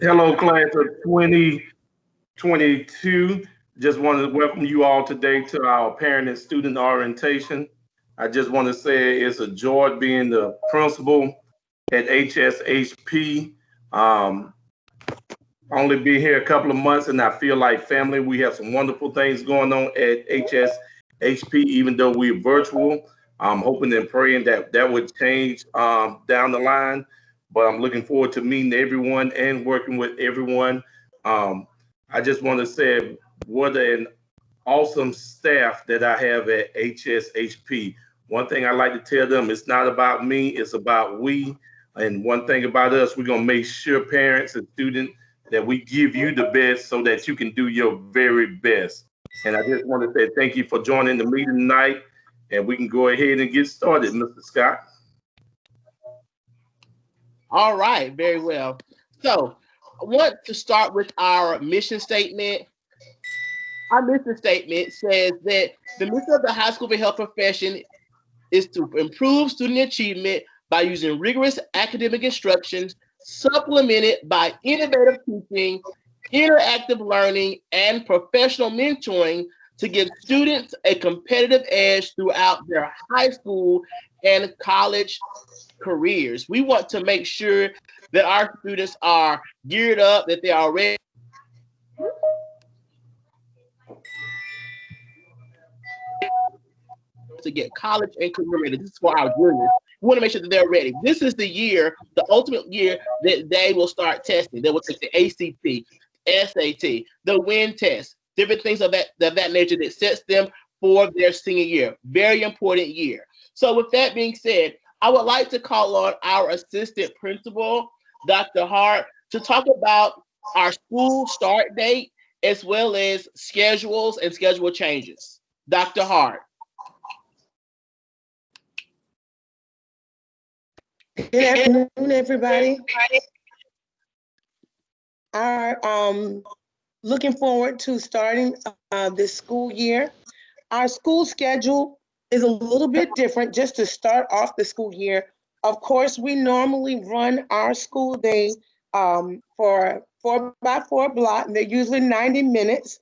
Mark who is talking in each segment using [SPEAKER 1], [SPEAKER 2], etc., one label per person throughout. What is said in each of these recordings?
[SPEAKER 1] Hello, class of 2022. Just wanted to welcome you all today to our parent and student orientation. I just want to say it's a joy being the principal at HSHP. Um, Only been here a couple of months and I feel like family. We have some wonderful things going on at HSHP, even though we're virtual. I'm hoping and praying that that would change down the line. But I'm looking forward to meeting everyone and working with everyone. Um, I just want to say what an awesome staff that I have at HSHP. One thing I like to tell them, it's not about me, it's about we. And one thing about us, we're going to make sure parents and students that we give you the best so that you can do your very best. And I just want to say thank you for joining the meeting tonight. And we can go ahead and get started, Mr. Scott.
[SPEAKER 2] All right, very well. So I want to start with our mission statement. Our mission statement says that the mission of the high school health profession is to improve student achievement by using rigorous academic instructions, supplemented by innovative teaching, interactive learning, and professional mentoring to give students a competitive edge throughout their high school and college careers. We want to make sure that our students are geared up, that they are ready to get college and career ready. This is for our juniors. We want to make sure that they're ready. This is the year, the ultimate year that they will start testing. They will take the ACT, SAT, the WIN test, different things of that nature that sets them for their senior year. Very important year. So with that being said, I would like to call on our assistant principal, Dr. Hart, to talk about our school start date as well as schedules and schedule changes. Dr. Hart.
[SPEAKER 3] Good afternoon, everybody. Are looking forward to starting this school year. Our school schedule is a little bit different just to start off the school year. Of course, we normally run our school day for 4x4 block, and they're usually 90 minutes.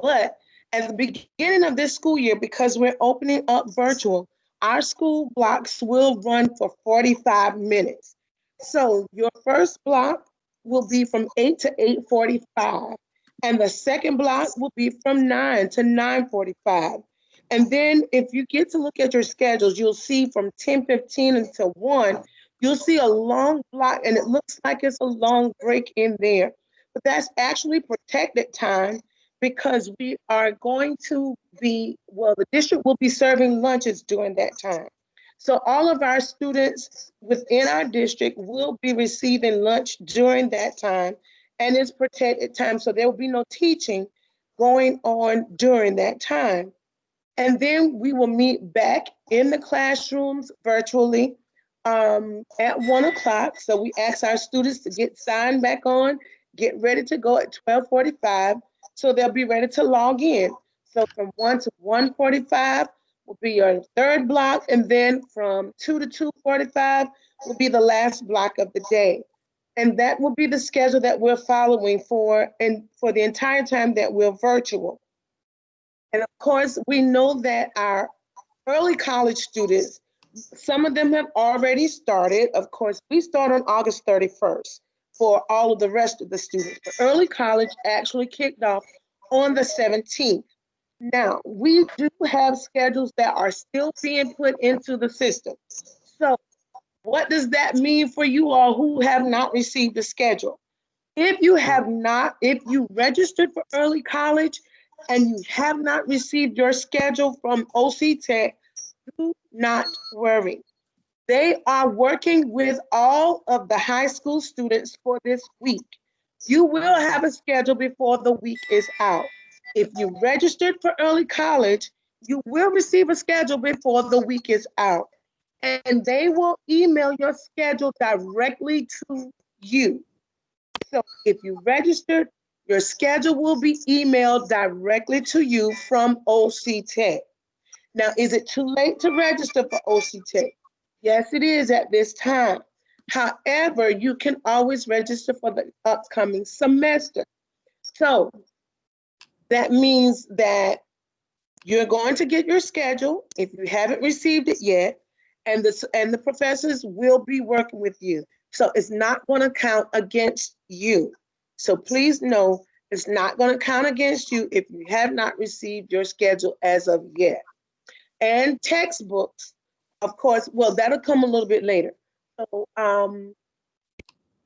[SPEAKER 3] But at the beginning of this school year, because we're opening up virtual, our school blocks will run for 45 minutes. So your first block will be from 8 to 8:45, and the second block will be from 9 to 9:45. And then if you get to look at your schedules, you'll see from 10:15 until 1, you'll see a long block, and it looks like it's a long break in there. But that's actually protected time because we are going to be, well, the district will be serving lunches during that time. So all of our students within our district will be receiving lunch during that time, and it's protected time. So there will be no teaching going on during that time. And then we will meet back in the classrooms virtually at 1 o'clock. So we ask our students to get signed back on, get ready to go at 12:45, so they'll be ready to log in. So from 1 to 1:45 will be your third block, and then from 2 to 2:45 will be the last block of the day. And that will be the schedule that we're following for the entire time that we're virtual. And of course, we know that our early college students, some of them have already started. Of course, we start on August 31st for all of the rest of the students. But early college actually kicked off on the 17th. Now, we do have schedules that are still being put into the system. So, what does that mean for you all who have not received the schedule? If you registered for early college and you have not received your schedule from OC Tech, do not worry. They are working with all of the high school students for this week. You will have a schedule before the week is out. If you registered for early college, you will receive a schedule before the week is out. And they will email your schedule directly to you. So if you registered, your schedule will be emailed directly to you from OC Tech. Now, is it too late to register for OC Tech? Yes, it is at this time. However, you can always register for the upcoming semester. So that means that you're going to get your schedule if you haven't received it yet, and the professors will be working with you. So it's not going to count against you. So please know it's not going to count against you if you have not received your schedule as of yet. And textbooks, of course, well, that'll come a little bit later. So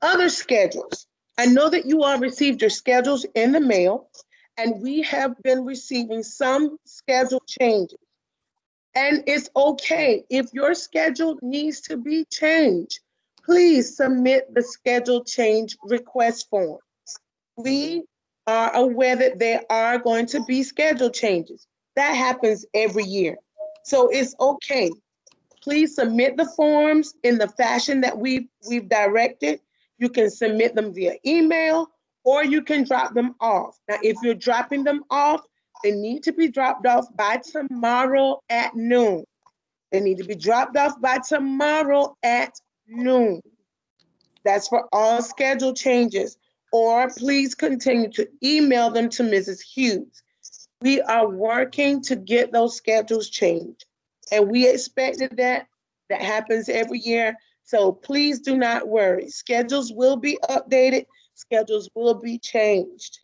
[SPEAKER 3] other schedules. I know that you all received your schedules in the mail, and we have been receiving some schedule changes. And it's okay. If your schedule needs to be changed, please submit the schedule change request form. We are aware that there are going to be schedule changes. That happens every year. So it's okay. Please submit the forms in the fashion that we've directed. You can submit them via email, or you can drop them off. Now, if you're dropping them off, they need to be dropped off by tomorrow at noon. They need to be dropped off by tomorrow at noon. That's for all schedule changes. Or please continue to email them to Mrs. Hughes. We are working to get those schedules changed. And we expected that. That happens every year. So please do not worry. Schedules will be updated. Schedules will be changed.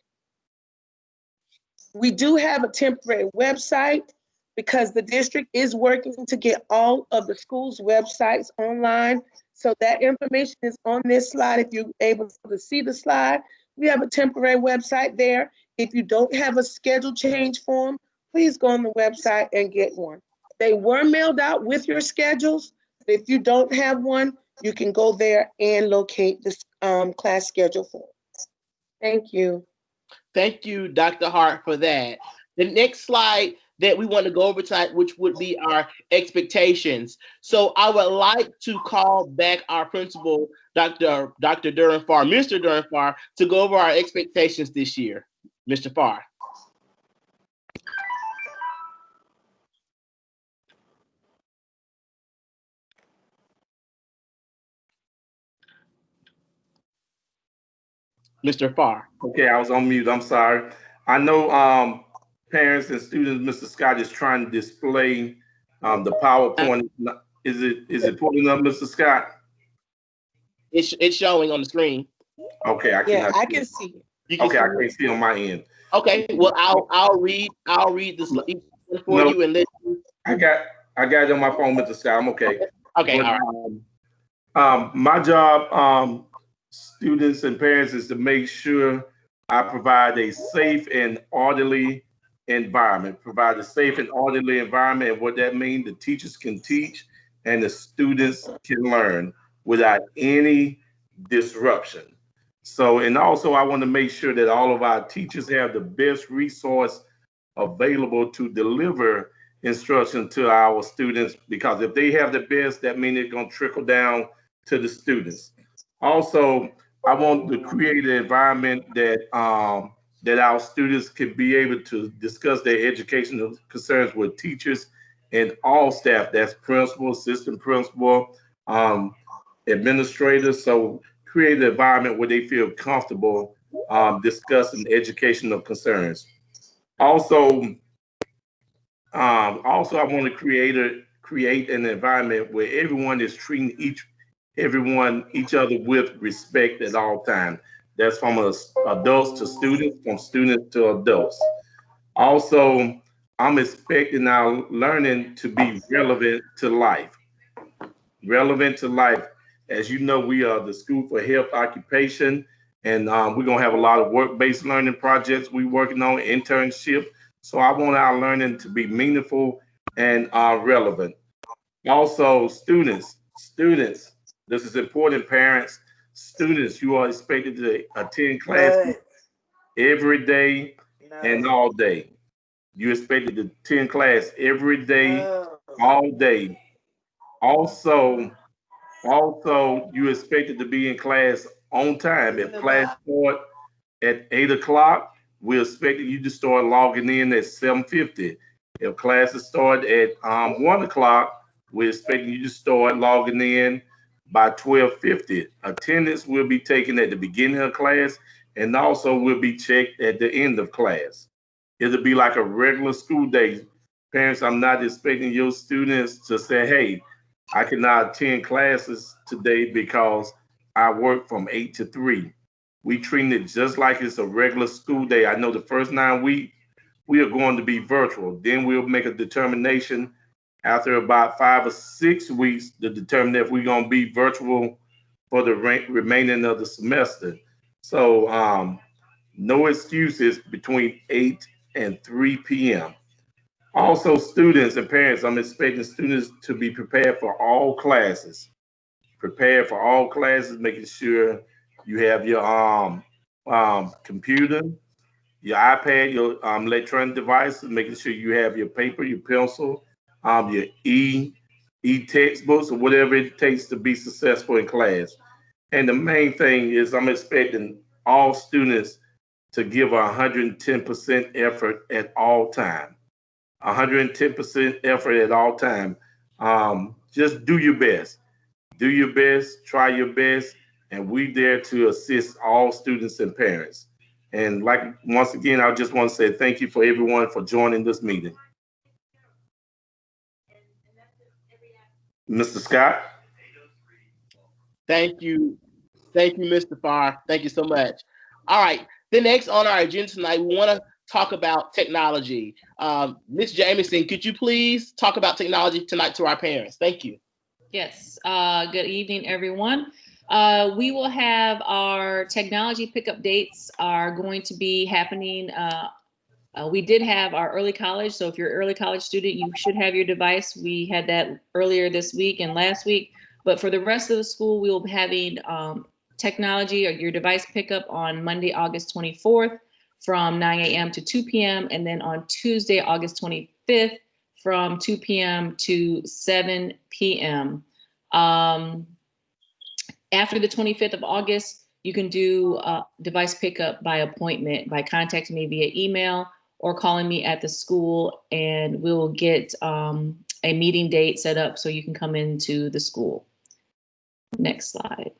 [SPEAKER 3] We do have a temporary website because the district is working to get all of the schools' websites online. So that information is on this slide. If you're able to see the slide, we have a temporary website there. If you don't have a schedule change form, please go on the website and get one. They were mailed out with your schedules. If you don't have one, you can go there and locate this class schedule form. Thank you.
[SPEAKER 2] Thank you, Dr. Hart, for that. The next slide that we want to go over tonight, which would be our expectations. So I would like to call back our principal, Dr. Durenfar, Mr. Durenfar, to go over our expectations this year. Mr. Farr. Mr. Farr.
[SPEAKER 1] Okay, I was on mute. I'm sorry. I know parents and students, Mr. Scott is trying to display the PowerPoint. Is it pulling up, Mr. Scott?
[SPEAKER 2] It's showing on the screen.
[SPEAKER 1] Okay,
[SPEAKER 3] I can see it.
[SPEAKER 1] Okay, I can't see on my end.
[SPEAKER 2] Okay, well I'll read this for you and let you.
[SPEAKER 1] I got it on my phone, Mr. Scott. I'm okay.
[SPEAKER 2] Okay,
[SPEAKER 1] But,
[SPEAKER 2] all right.
[SPEAKER 1] my job, students and parents, is to make sure I provide a safe and orderly environment. Provide a safe and orderly environment, and what that means, the teachers can teach and the students can learn without any disruption. So, and also I want to make sure that all of our teachers have the best resource available to deliver instruction to our students, because if they have the best, that means it's going to trickle down to the students. Also, I want to create an environment that that our students can be able to discuss their educational concerns with teachers and all staff. That's principal, assistant principal, administrators. So create an environment where they feel comfortable discussing educational concerns. Also, I want to create an environment where everyone is treating each other with respect at all times. That's from adults to students, from students to adults. Also, I'm expecting our learning to be relevant to life. Relevant to life. As you know, we are the School for Health Occupation, and we're gonna have a lot of work-based learning projects we're working on, internship. So I want our learning to be meaningful and relevant. Also, students, this is important, parents, students, you are expected to attend classes every day and all day. You expected to attend class every day, all day. Also, you expected to be in class on time. If class start at 8 o'clock, we're expecting you to start logging in at 7:50. If classes start at 1 o'clock, we're expecting you to start logging in by 12:50. Attendance will be taken at the beginning of class and also will be checked at the end of class. It'll be like a regular school day. Parents, I'm not expecting your students to say, hey, I cannot attend classes today because I work from 8 to 3. We treat it just like it's a regular school day. I know the first 9 weeks, we are going to be virtual. Then we'll make a determination after about 5 or 6 weeks to determine if we're going to be virtual for the remaining of the semester. So no excuses between 8 and 3 p.m. Also, students and parents, I'm expecting students to be prepared for all classes. Prepared for all classes, making sure you have your computer, your iPad, your electronic devices, making sure you have your paper, your pencil, your e-textbooks, or whatever it takes to be successful in class. And the main thing is I'm expecting all students to give 110% effort at all time. 110% effort at all time. Just do your best. Do your best, try your best, and we there to assist all students and parents. And like once again, I just want to say thank you for everyone for joining this meeting. Mr. Scott?
[SPEAKER 2] Thank you. Thank you, Mr. Farr. Thank you so much. All right. The next on our agenda tonight, we want to talk about technology. Ms. Jamieson, could you please talk about technology tonight to our parents? Thank you.
[SPEAKER 4] Yes. Good evening, everyone. We will have our technology pickup dates are going to be happening. We did have our early college. So if you're an early college student, you should have your device. We had that earlier this week and last week. But for the rest of the school, we will be having technology or your device pickup on Monday, August 24th from 9 a.m. to 2 p.m. And then on Tuesday, August 25th from 2 p.m. to 7 p.m. After the 25th of August, you can do device pickup by appointment by contacting me via email or calling me at the school, and we'll get a meeting date set up so you can come into the school. Next slide.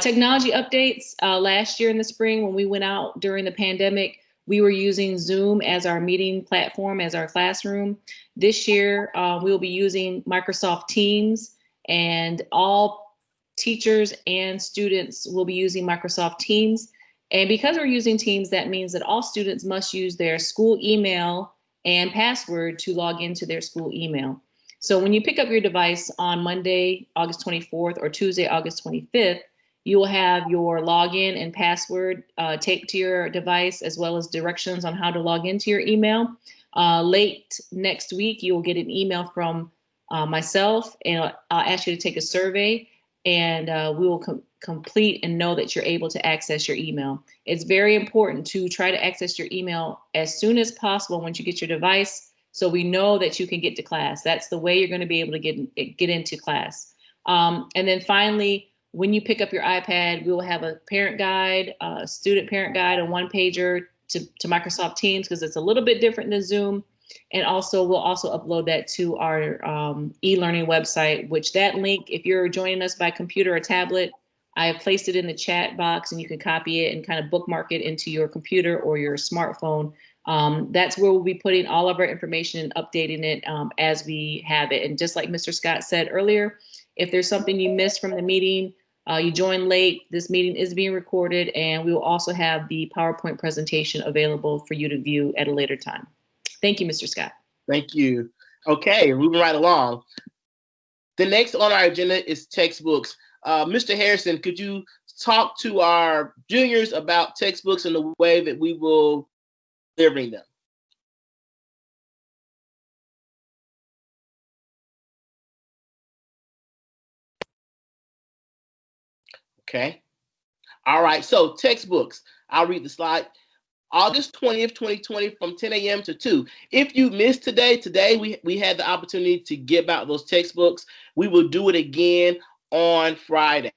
[SPEAKER 4] Technology updates. Last year in the spring, when we went out during the pandemic, we were using Zoom as our meeting platform, as our classroom. This year, we will be using Microsoft Teams, and all teachers and students will be using Microsoft Teams. And because we're using Teams, that means that all students must use their school email and password to log into their school email. So when you pick up your device on Monday, August 24th or Tuesday, August 25th, you will have your login and password taped to your device, as well as directions on how to log into your email. Late next week, you will get an email from myself, and I'll ask you to take a survey, and we will complete and know that you're able to access your email. It's very important to try to access your email as soon as possible once you get your device, so we know that you can get to class. That's the way you're going to be able to get into class. And then finally, when you pick up your iPad, we will have a parent guide, a student parent guide, a one-pager to Microsoft Teams, because it's a little bit different than Zoom. And also, we'll also upload that to our e-learning website, which that link, if you're joining us by computer or tablet, I have placed it in the chat box, and you can copy it and kind of bookmark it into your computer or your smartphone. That's where we'll be putting all of our information and updating it as we have it. And just like Mr. Scott said earlier, if there's something you missed from the meeting, you joined late, this meeting is being recorded, and we will also have the PowerPoint presentation available for you to view at a later time. Thank you, Mr. Scott.
[SPEAKER 2] Thank you. Okay, moving right along. The next on our agenda is textbooks. Mr. Harrison, could you talk to our juniors about textbooks and the way that we will delivering them? Okay. All right. So textbooks. I'll read the slide. August 20th, 2020 from 10 a.m. to 2. If you missed today we had the opportunity to give out those textbooks. We will do it again on Friday.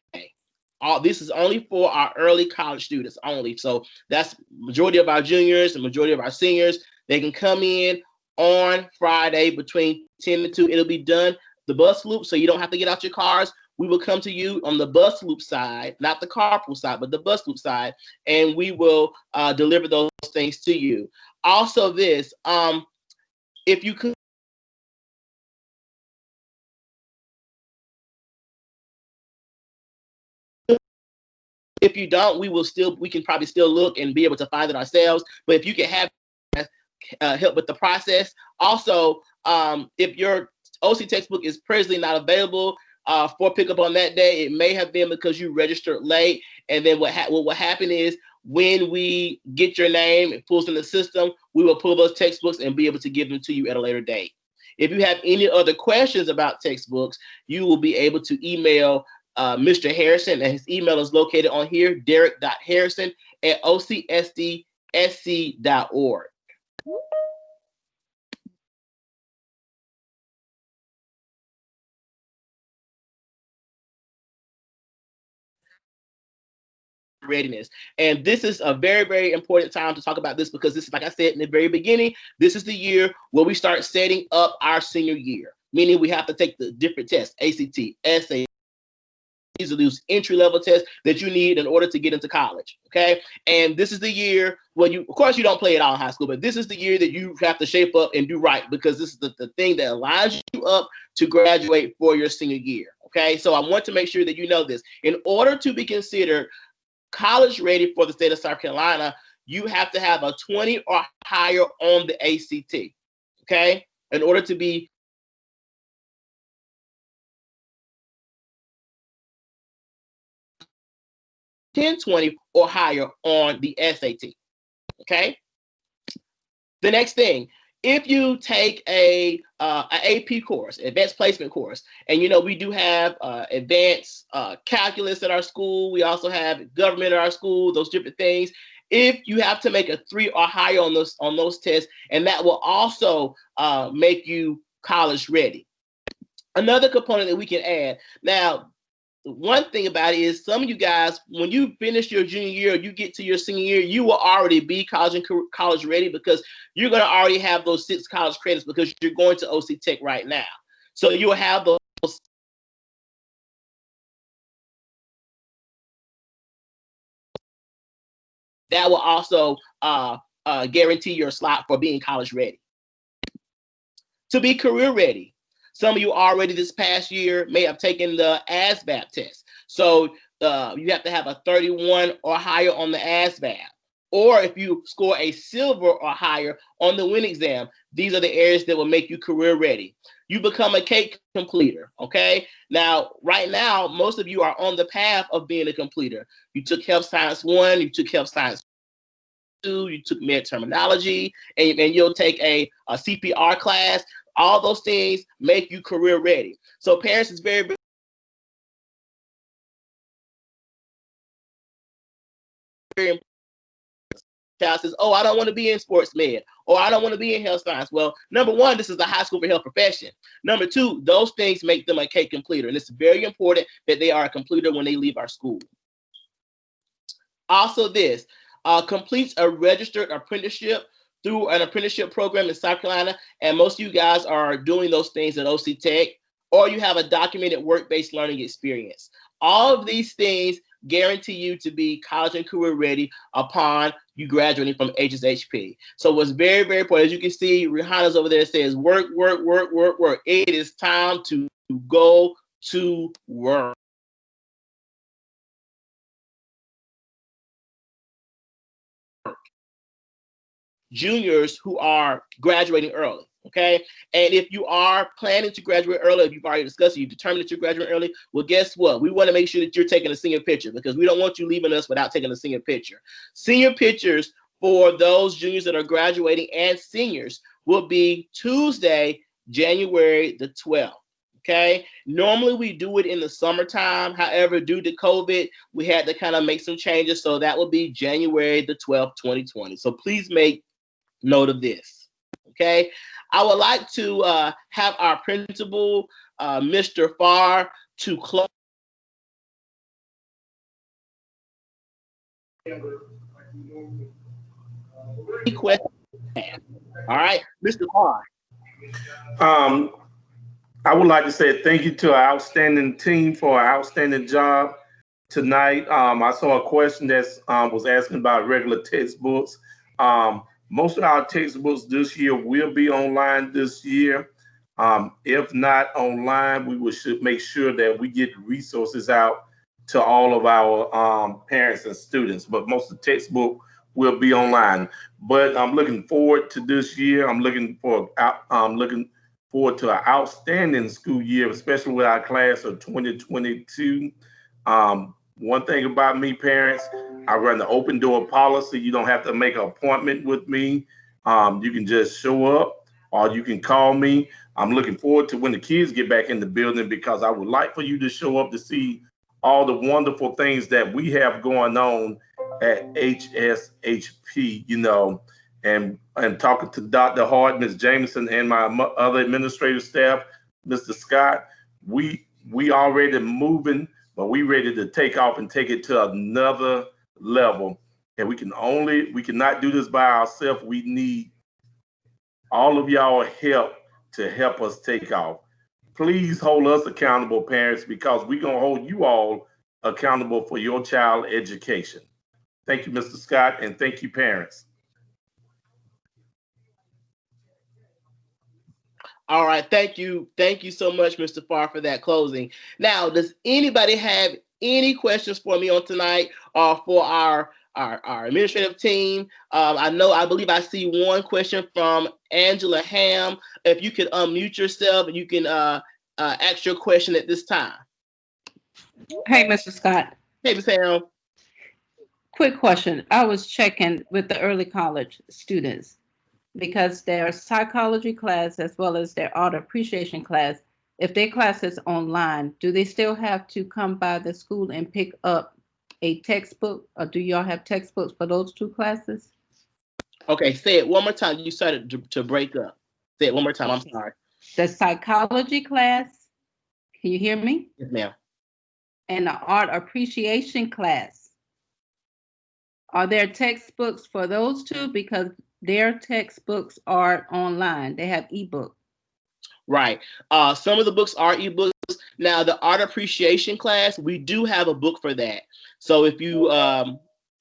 [SPEAKER 2] This is only for our early college students only. So that's majority of our juniors, the majority of our seniors. They can come in on Friday between 10 and 2. It'll be done the bus loop, so you don't have to get out your cars. we will come to you on the bus loop side, not the carpool side, but the bus loop side, and we will deliver those things to you. Also this, if you could, if you don't, we can probably still look and be able to find it ourselves. But if you can have help with the process. Also, if your OC textbook is presently not available for pickup on that day, it may have been because you registered late. And then what will happen is when we get your name, it pulls in the system, we will pull those textbooks and be able to give them to you at a later date. If you have any other questions about textbooks, you will be able to email Mr. Harrison, and his email is located on here, derek.harrison@ocsdsc.org. Readiness. And this is a very, very important time to talk about this, because this is, like I said in the very beginning, this is the year where we start setting up our senior year, meaning we have to take the different tests, ACT, SAT. These are those entry-level tests that you need in order to get into college, okay? And this is the year where of course, you don't play it all in high school, but this is the year that you have to shape up and do right, because this is the thing that aligns you up to graduate for your senior year, okay? So I want to make sure that you know this. In order to be considered college ready for the state of South Carolina, you have to have a 20 or higher on the ACT, okay? In order to be 1020 or higher on the SAT, okay? The next thing, if you take an AP course, advanced placement course, and we do have advanced calculus at our school, we also have government at our school, those different things. If you have to make a 3 or higher on those tests, and that will also make you college ready. Another component that we can add, now, one thing about it is some of you guys, when you finish your junior year, you get to your senior year, you will already be college ready, because you're going to already have those 6 college credits, because you're going to OC Tech right now. So you will have those. That will also guarantee your slot for being college ready. To be career ready, some of you already this past year may have taken the ASVAB test. So you have to have a 31 or higher on the ASVAB. Or if you score a silver or higher on the WIN exam, these are the areas that will make you career ready. You become a CATE completer, okay? Now, right now, most of you are on the path of being a completer. You took Health Science 1, you took Health Science 2, you took med terminology, and you'll take a CPR class. All those things make you career ready. So parents, is very, very important. Child says, oh, I don't want to be in sports med, or I don't want to be in health science. Well, number one, this is the high school for health profession. Number two, those things make them a CATE completer. And it's very important that they are a completer when they leave our school. Also this, completes a registered apprenticeship through an apprenticeship program in South Carolina. And most of you guys are doing those things at OC Tech, or you have a documented work-based learning experience. All of these things guarantee you to be college and career ready upon you graduating from HSHP. So what's very, very important, as you can see, Rihanna's over there says, work, work, work, work, work. It is time to go to work. Juniors who are graduating early, okay? And if you are planning to graduate early, if you've already discussed it, you've determined that you're graduating early, well, guess what? We want to make sure that you're taking a senior picture, because we don't want you leaving us without taking a senior picture. Senior pictures for those juniors that are graduating and seniors will be Tuesday, January the 12th. Okay, normally we do it in the summertime. However, due to COVID, we had to kind of make some changes. So that will be January the 12th, 2020. So please make note of this, okay? I would like to have our principal, Mr. Farr, to close. All right, Mr. Farr.
[SPEAKER 1] I would like to say thank you to our outstanding team for an outstanding job tonight. I saw a question that was asking about regular textbooks. Most of our textbooks this year will be online this year. If not online, should make sure that we get resources out to all of our parents and students. But most of the textbook will be online. But I'm looking forward to this year. I'm looking forward to an outstanding school year, especially with our class of 2022. One thing about me, parents, I run the open door policy. You don't have to make an appointment with me. You can just show up or you can call me. I'm looking forward to when the kids get back in the building because I would like for you to show up to see all the wonderful things that we have going on at HSHP, and talking to Dr. Hart, Ms. Jameson, and my other administrative staff, Mr. Scott, we already moving, but we ready to take off and take it to another level. And we cannot do this by ourselves. We need all of y'all help to help us take off. Please hold us accountable, parents, because we're gonna hold you all accountable for your child education. Thank you, Mr. Scott, and thank you, parents.
[SPEAKER 2] All right, thank you so much, Mr. Farr, for that closing. Now, does anybody have any questions for me on tonight or for our administrative team? I believe I see one question from Angela Ham. If you could unmute yourself, you can ask your question at this time.
[SPEAKER 5] Hey, Mr. Scott.
[SPEAKER 2] Hey, Ms. Ham.
[SPEAKER 5] Quick question. I was checking with the early college students because their psychology class as well as their art appreciation class, if their class is online, do they still have to come by the school and pick up a textbook, or do y'all have textbooks for those two classes?
[SPEAKER 2] Okay, say it one more time. You started to break up. Say it one more time. I'm sorry.
[SPEAKER 5] The psychology class, can you hear me?
[SPEAKER 2] Yes, ma'am.
[SPEAKER 5] And the art appreciation class, are there textbooks for those two? Because their textbooks are online. They have ebook.
[SPEAKER 2] Right. Some of the books are ebooks. Now, the art appreciation class, we do have a book for that. So if you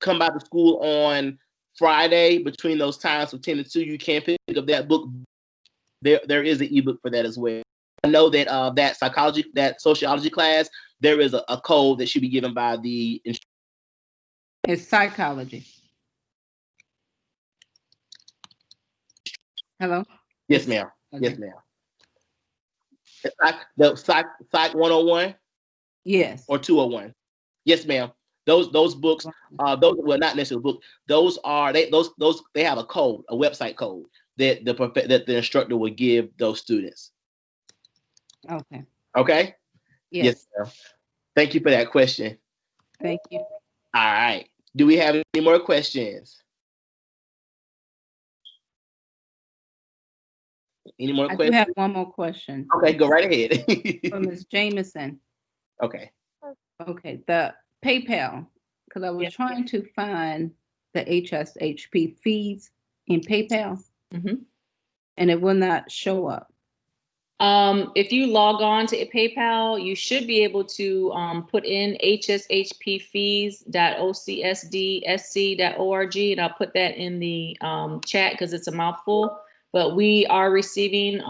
[SPEAKER 2] come by the school on Friday between those times of 10 and 2, you can pick up that book. There is an ebook for that as well. I know that that sociology class, there is a code that should be given by the instructor.
[SPEAKER 5] It's psychology. Hello?
[SPEAKER 2] Yes, ma'am.
[SPEAKER 5] Okay.
[SPEAKER 2] Yes, ma'am. The Psych 101?
[SPEAKER 5] Yes.
[SPEAKER 2] Or 201? Yes, ma'am. Those books, those well, not necessarily book. Those they have a code, a website code that the instructor will give those students.
[SPEAKER 5] Okay.
[SPEAKER 2] Okay.
[SPEAKER 5] Yes.
[SPEAKER 2] Ma'am. Thank you for that question.
[SPEAKER 5] Thank you.
[SPEAKER 2] All right. Do we have any more questions? Any more questions?
[SPEAKER 5] I do have one more question.
[SPEAKER 2] Okay, go right ahead.
[SPEAKER 5] From Ms. Jameson.
[SPEAKER 2] Okay.
[SPEAKER 5] Okay, the PayPal, because I was trying to find the HSHP fees in PayPal, and it will not show up.
[SPEAKER 4] If you log on to PayPal, you should be able to put in hshpfees.ocsdsc.org, and I'll put that in the chat because it's a mouthful. But we are receiving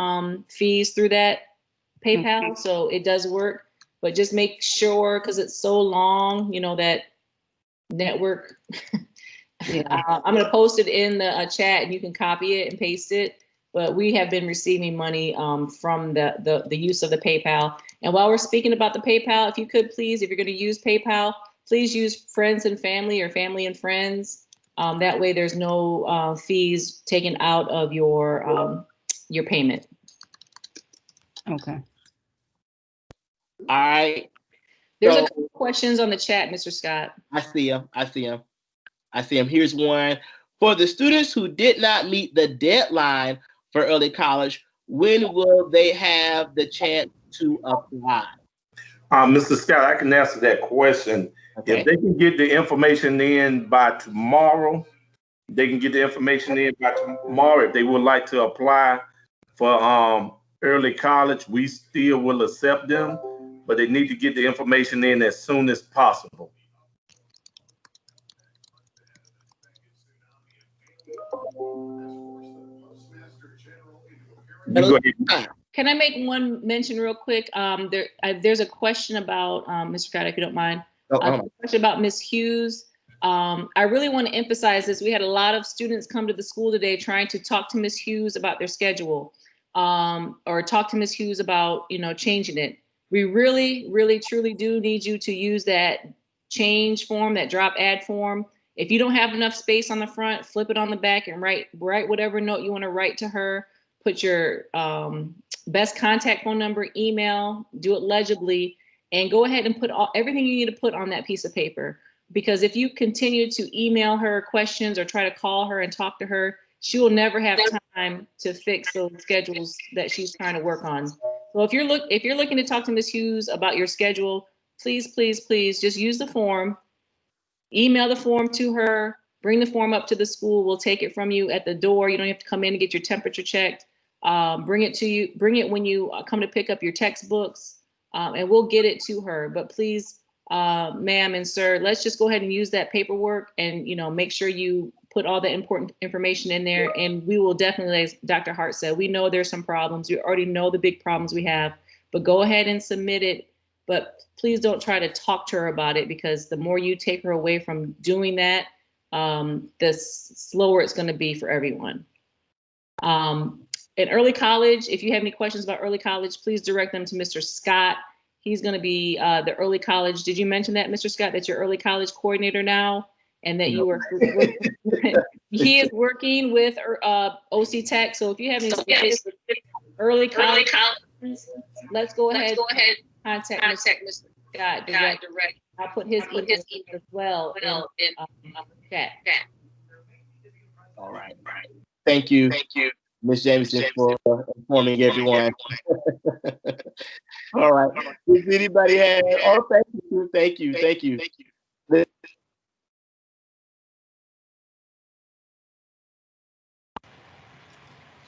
[SPEAKER 4] fees through that PayPal, so it does work. But just make sure, because it's so long, that network. I'm going to post it in the chat, and you can copy it and paste it. But we have been receiving money from the use of the PayPal. And while we're speaking about the PayPal, if you could please, if you're going to use PayPal, please use friends and family or family and friends. That way there's no fees taken out of your payment.
[SPEAKER 5] Okay.
[SPEAKER 2] All right.
[SPEAKER 4] There's a couple questions on the chat, Mr. Scott.
[SPEAKER 2] I see them. Here's one. For the students who did not meet the deadline for early college, when will they have the chance to apply?
[SPEAKER 1] Mr. Scott, I can answer that question.
[SPEAKER 2] Okay.
[SPEAKER 1] If they can get the information in by tomorrow, if they would like to apply for early college, we still will accept them, but they need to get the information in as soon as possible. You go ahead.
[SPEAKER 4] Can I make one mention real quick? There's a question about Mr. Scott, if you don't mind. A question about Ms. Hughes. I really want to emphasize this. We had a lot of students come to the school today trying to talk to Ms. Hughes about their schedule, or talk to Ms. Hughes about, changing it. We really, really, truly do need you to use that change form, that drop add form. If you don't have enough space on the front, flip it on the back and write whatever note you want to write to her. Put your best contact phone number, email, do it legibly, and go ahead and put everything you need to put on that piece of paper. Because if you continue to email her questions or try to call her and talk to her, she will never have time to fix those schedules that she's trying to work on. So if you're looking to talk to Ms. Hughes about your schedule, please, please, please just use the form, email the form to her, bring the form up to the school. We'll take it from you at the door. You don't have to come in and get your temperature checked. Bring it when you come to pick up your textbooks, and we'll get it to her. But please, ma'am and sir, let's just go ahead and use that paperwork and, make sure you put all the important information in there. And we will definitely, as Dr. Hart said, we know there's some problems. We already know the big problems we have, but go ahead and submit it. But please don't try to talk to her about it, because the more you take her away from doing that, the slower it's going to be for everyone. In early college, if you have any questions about early college, please direct them to Mr. Scott. He's going to be the early college. Did you mention that, Mr. Scott, that you're early college coordinator now, and that you are he is working with OC Tech. So if you have any early college, let's go ahead and contact Mr. Scott direct. I'll put his email as well in chat.
[SPEAKER 2] All right. Thank you, Ms. Jameson, for informing everyone. All right. Does anybody have? Oh, thank you.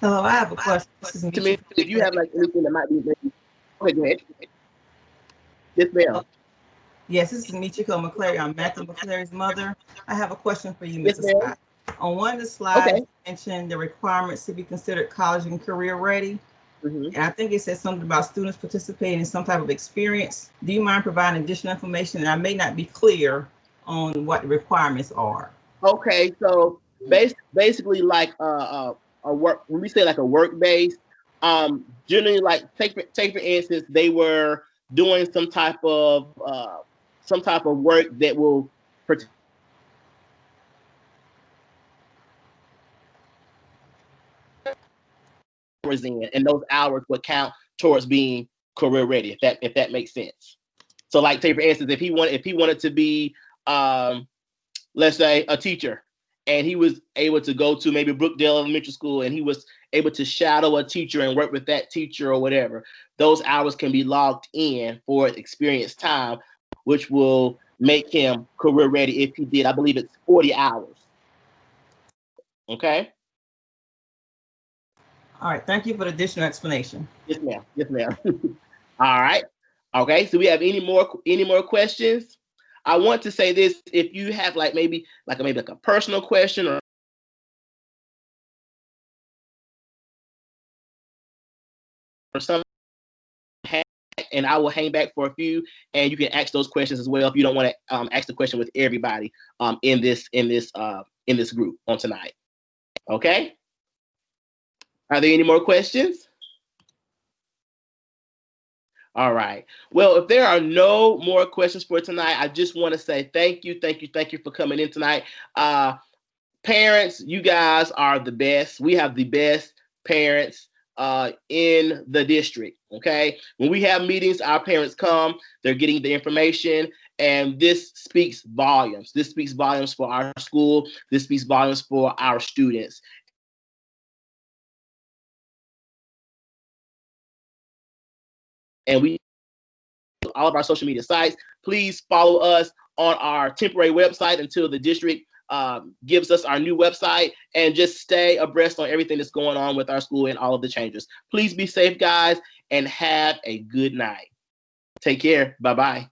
[SPEAKER 6] Hello, I have a question.
[SPEAKER 2] To me, if you have anything that might be, go ahead. Yes, ma'am.
[SPEAKER 6] Yes, this is Michiko McClary. I'm Matthew McClary's mother. I have a question for you, Mrs. Scott. On one of the slides, you mentioned the requirements to be considered college and career ready. And I think it says something about students participating in some type of experience. Do you mind providing additional information? And I may not be clear on what the requirements are.
[SPEAKER 2] Okay, so basically like a work, when we say like a work base, generally take for instance, they were doing some type of work that will and those hours would count towards being career ready, if that makes sense. So like, take for instance, if he wanted to be let's say a teacher, and he was able to go to maybe Brookdale Elementary School, and he was able to shadow a teacher and work with that teacher or whatever, those hours can be logged in for experience time, which will make him career ready if he did, I believe it's 40 hours. Okay?
[SPEAKER 6] All right, thank you for the additional explanation.
[SPEAKER 2] Yes, ma'am. All right. Okay, so we have any more questions? I want to say this: if you have maybe a personal question or something, and I will hang back for a few, and you can ask those questions as well if you don't want to ask the question with everybody in this group on tonight. Okay. Are there any more questions? All right. Well, if there are no more questions for tonight, I just want to say thank you for coming in tonight. Parents, you guys are the best. We have the best parents in the district. Okay. When we have meetings, our parents come, they're getting the information, and this speaks volumes. This speaks volumes for our school. This speaks volumes for our students. And we all of our social media sites. Please follow us on our temporary website until the district gives us our new website, and just stay abreast on everything that's going on with our school and all of the changes. Please be safe, guys, and have a good night. Take care. Bye-bye.